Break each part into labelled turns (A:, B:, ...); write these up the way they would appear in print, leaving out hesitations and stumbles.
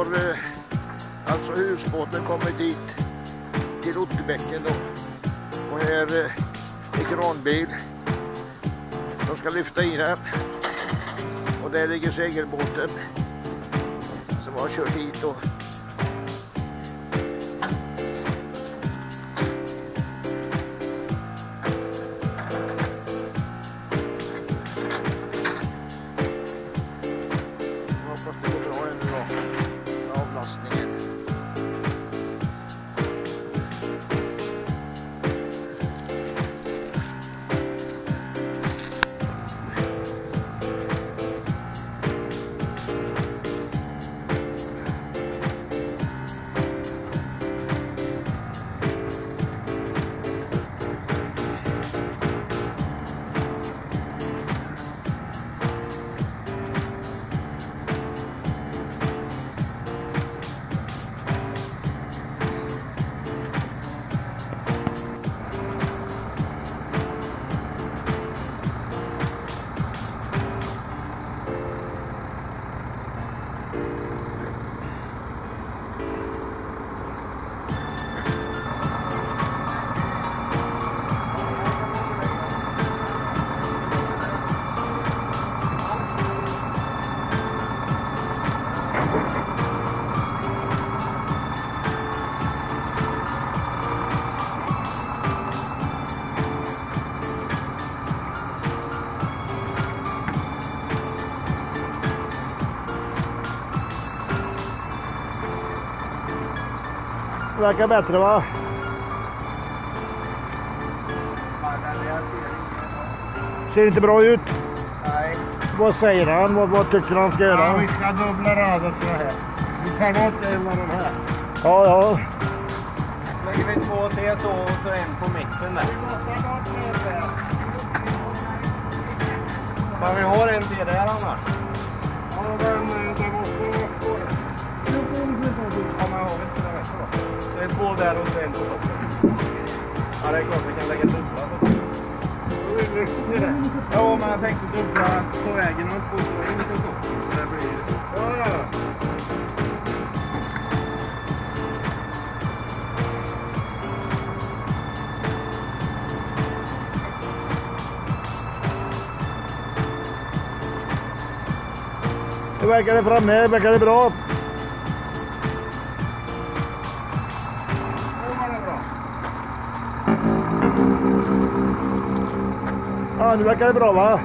A: har alltså husbåten kommit dit till Otterbäcken då. Och här är kranbil. De ska lyfta in här. Och där ligger segelbåten som har kört hit då. Hoppas det går bra ännu då. Avlastningen. Det verkar bättre va? Ser inte bra ut?
B: Nej.
A: Vad säger han? Vad tycker han ska göra?
B: Ja, vi ska dubbla raden för det här. Vi tar bort en av de här.
A: Ja, ja.
B: Lägger vi två till så och så en på mitten där. Men vi har en till där annars. Ja, men det måste vara kvar. Ja, men har vi inte det rätt då? Det är två där och så en på toppen. Ja, det är klart vi kan lägga dubbla på det. Ja, men jag tänkte dubbla på vägen och två så inte så. Så det blir... Ja.
A: Hur verkar det framme? Verkar det bra? Ja, nu verkar det bra va?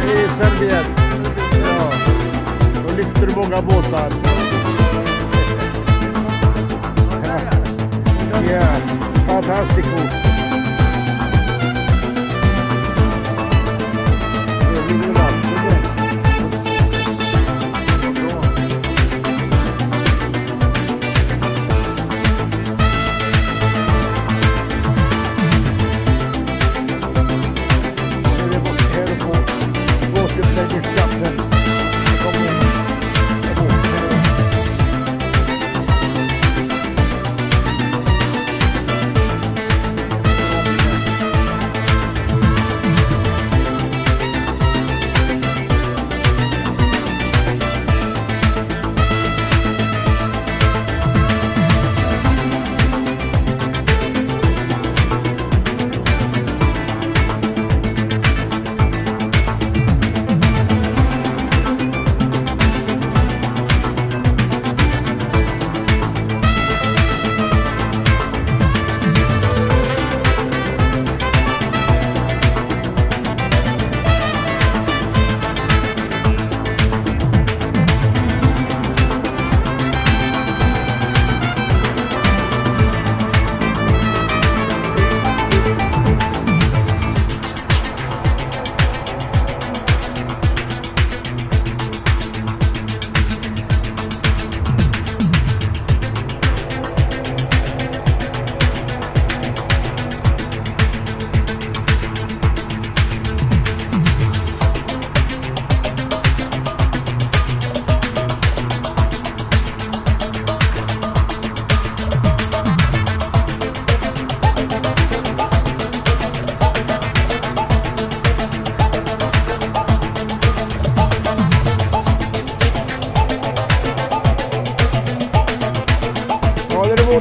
A: I Serbien. Ja. Då lyfter du många båtar. Ja, fantastico.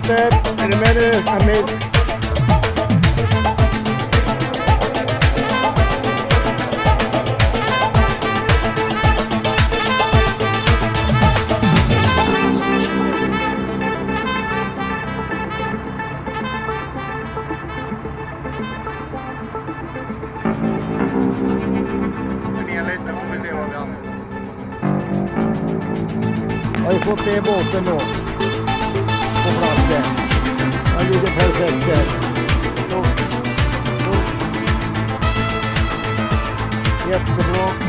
A: Otter, är du med nu? Amir? Har ju fått ner båten då. På platsen. Han gjorde perfekt där. Jättebra.